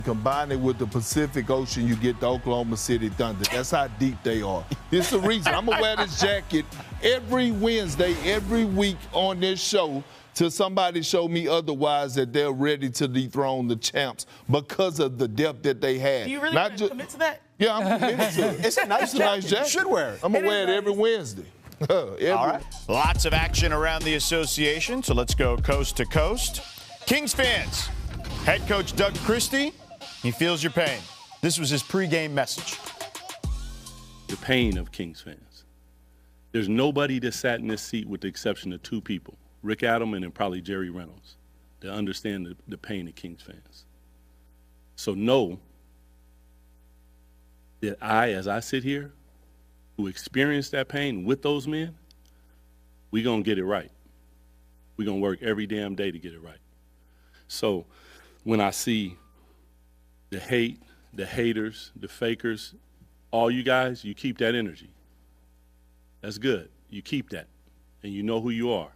Combine it with the Pacific Ocean, you get the Oklahoma City Thunder. That's how deep they are. It's the reason I'm going to wear this jacket every Wednesday, every week on this show till somebody show me otherwise, that they're ready to dethrone the champs because of the depth that they had. Do you really commit to that? Yeah, I'm committed to it. It's a nice jacket. You should wear it. I'm going to wear it every Wednesday. All right. Lots of action around the association, so let's go coast to coast. Kings fans, head coach Doug Christie, he feels your pain. This was his pregame message. The pain of Kings fans. There's nobody that sat in this seat with the exception of two people, Rick Adelman and probably Jerry Reynolds, that understand the pain of Kings fans. So know that as I sit here, who experienced that pain with those men, we're going to get it right. We're going to work every damn day to get it right. So when I see the hate, the haters, the fakers, all you guys, you keep that energy. That's good. You keep that, and you know who you are.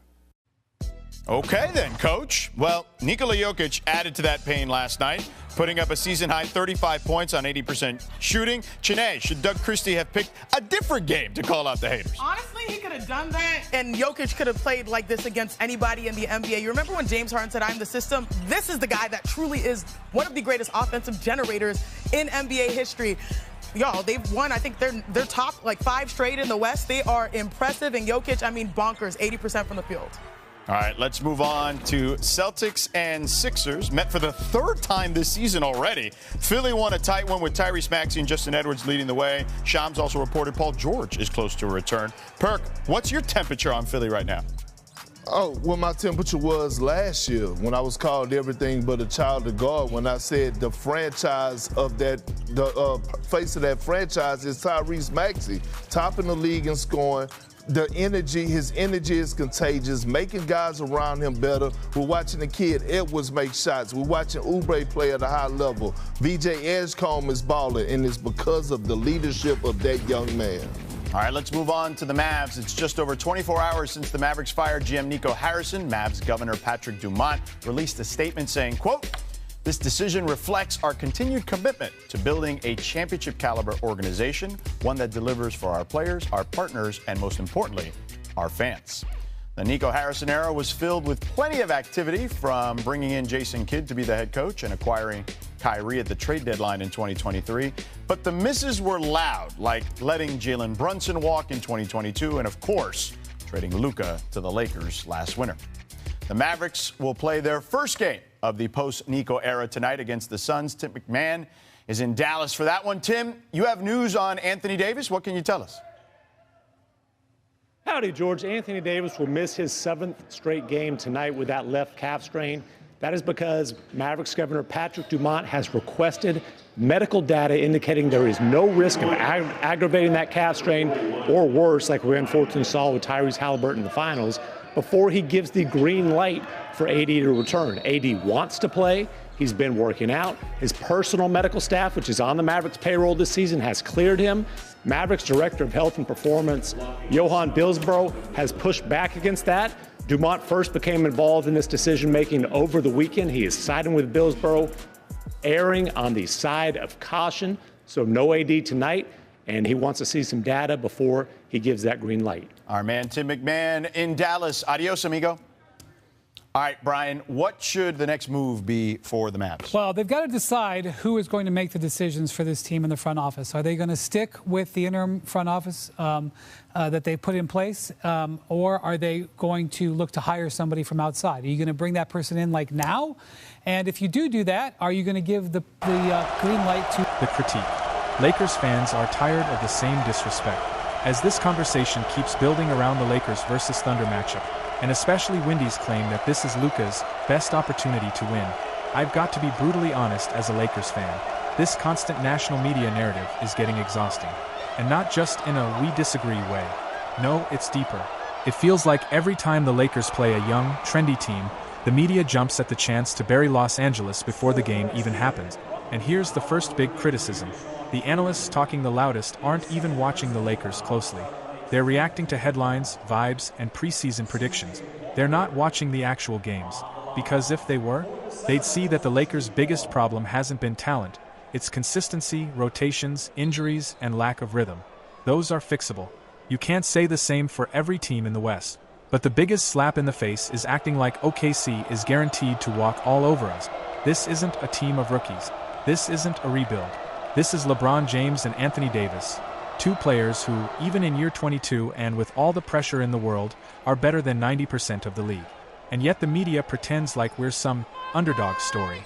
Okay then, Coach. Well, Nikola Jokic added to that pain last night, putting up a season-high 35 points on 80% shooting. Chene, should Doug Christie have picked a different game to call out the haters? Honestly, he could have done that, and Jokic could have played like this against anybody in the NBA. You remember when James Harden said, "I'm the system"? This is the guy that truly is one of the greatest offensive generators in NBA history. Y'all, they've won, I think they're top like 5 straight in the West. They are impressive, and Jokic, I mean, bonkers, 80% from the field. All right, let's move on to Celtics and Sixers. Met for the 3rd time this season already. Philly won a tight one with Tyrese Maxey and Justin Edwards leading the way. Shams also reported Paul George is close to a return. Perk, what's your temperature on Philly right now? Oh, what my temperature was last year when I was called everything but a child of God, when I said the franchise of that, the face of that franchise is Tyrese Maxey, topping the league in scoring. The energy, his energy is contagious, making guys around him better. We're watching the kid Edwards make shots. We're watching Oubre play at a high level. VJ Edgecombe is balling, and it's because of the leadership of that young man. All right, let's move on to the Mavs. It's just over 24 hours since the Mavericks fired GM Nico Harrison. Mavs Governor Patrick Dumont released a statement saying, quote, "This decision reflects our continued commitment to building a championship-caliber organization, one that delivers for our players, our partners, and most importantly, our fans." The Nico Harrison era was filled with plenty of activity, from bringing in Jason Kidd to be the head coach and acquiring Kyrie at the trade deadline in 2023. But the misses were loud, like letting Jalen Brunson walk in 2022 and, of course, trading Luka to the Lakers last winter. The Mavericks will play their first game of the post-Nico era tonight against the Suns. Tim McMahon is in Dallas for that one. Tim, you have news on Anthony Davis. What can you tell us? Howdy, George. Anthony Davis will miss his 7th straight game tonight with that left calf strain. That is because Mavericks Governor Patrick Dumont has requested medical data indicating there is no risk of aggravating that calf strain, or worse, like we unfortunately saw with Tyrese Halliburton in the finals, before he gives the green light for AD to return. AD wants to play. He's been working out. His personal medical staff, which is on the Mavericks payroll this season, has cleared him. Mavericks Director of Health and Performance, Johan Bilsborough, has pushed back against that. Dumont first became involved in this decision-making over the weekend. He is siding with Bilsborough, erring on the side of caution. So no AD tonight, and he wants to see some data before he gives that green light. Our man Tim McMahon in Dallas. Adios, amigo. All right, Brian, what should the next move be for the Mavs? Well, they've got to decide who is going to make the decisions for this team in the front office. Are they going to stick with the interim front office that they put in place, or are they going to look to hire somebody from outside? Are you going to bring that person in like now? And if you do that, are you going to give the green light to the critique? Lakers fans are tired of the same disrespect, as this conversation keeps building around the Lakers versus Thunder matchup. And especially Wendy's claim that this is Luka's best opportunity to win. I've got to be brutally honest as a Lakers fan. This constant national media narrative is getting exhausting. And not just in a we disagree way. No, it's deeper. It feels like every time the Lakers play a young, trendy team, the media jumps at the chance to bury Los Angeles before the game even happens. And here's the first big criticism. The analysts talking the loudest aren't even watching the Lakers closely. They're reacting to headlines, vibes, and preseason predictions. They're not watching the actual games. because if they were, they'd see that the Lakers' biggest problem hasn't been talent. It's consistency, rotations, injuries, and lack of rhythm. Those are fixable. You can't say the same for every team in the West. But the biggest slap in the face is acting like OKC is guaranteed to walk all over us. This isn't a team of rookies. This isn't a rebuild. This is LeBron James and Anthony Davis, two players who, even in year 22 and with all the pressure in the world, are better than 90% of the league. And yet the media pretends like we're some underdog story.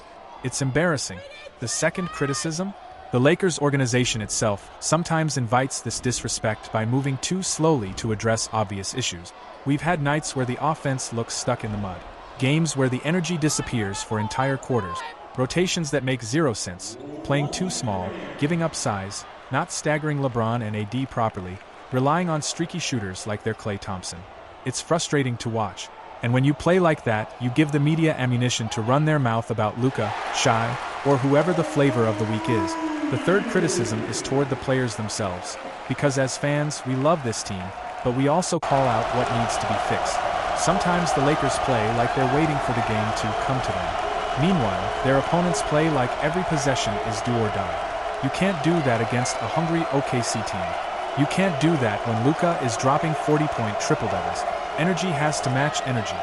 It's embarrassing. The second criticism? The Lakers organization itself sometimes invites this disrespect by moving too slowly to address obvious issues. We've had nights where the offense looks stuck in the mud, games where the energy disappears for entire quarters, rotations that make zero sense, playing too small, giving up size, not staggering LeBron and AD properly, relying on streaky shooters like they're Klay Thompson. It's frustrating to watch. And when you play like that, you give the media ammunition to run their mouth about Luka, Shai, or whoever the flavor of the week is. The third criticism is toward the players themselves, because as fans, we love this team, but we also call out what needs to be fixed. Sometimes the Lakers play like they're waiting for the game to come to them. Meanwhile, their opponents play like every possession is do or die. You can't do that against a hungry OKC team. You can't do that when Luka is dropping 40-point triple-doubles. Energy has to match energy.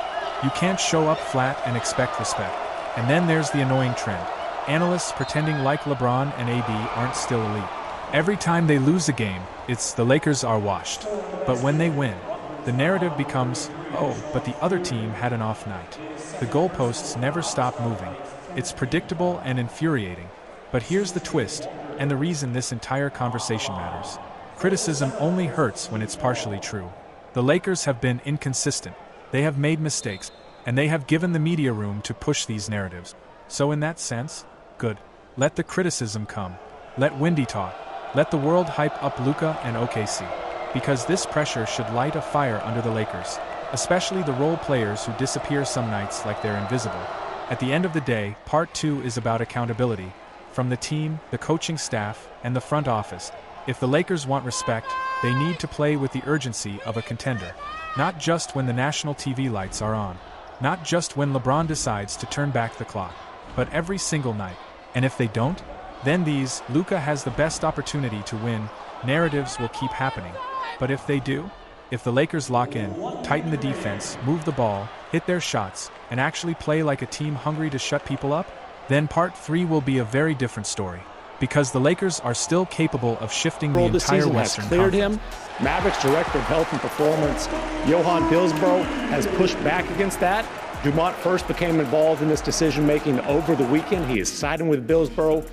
You can't show up flat and expect respect. And then there's the annoying trend. Analysts pretending like LeBron and AD aren't still elite. Every time they lose a game, it's the Lakers are washed. But when they win, the narrative becomes, oh, but the other team had an off night. The goalposts never stop moving. It's predictable and infuriating. But here's the twist, and the reason this entire conversation matters. Criticism only hurts when it's partially true. The Lakers have been inconsistent, they have made mistakes, and they have given the media room to push these narratives. So in that sense, good. Let the criticism come. Let Windy talk. Let the world hype up Luka and OKC. Because this pressure should light a fire under the Lakers, especially the role players who disappear some nights like they're invisible. At the end of the day, part 2 is about accountability, from the team, the coaching staff, and the front office. If the Lakers want respect, they need to play with the urgency of a contender. Not just when the national TV lights are on. Not just when LeBron decides to turn back the clock. But every single night. And if they don't, then these, Luka has the best opportunity to win, narratives will keep happening. But if they do, if the Lakers lock in, tighten the defense, move the ball, hit their shots, and actually play like a team hungry to shut people up, then part 3 will be a very different story. Because the Lakers are still capable of shifting the entire Western Conference. Cleared Conference. him. Mavericks Director of Health and Performance, Johan Bilsbro, has pushed back against that. Dumont first became involved in this decision-making over the weekend. He is siding with Bilsbro.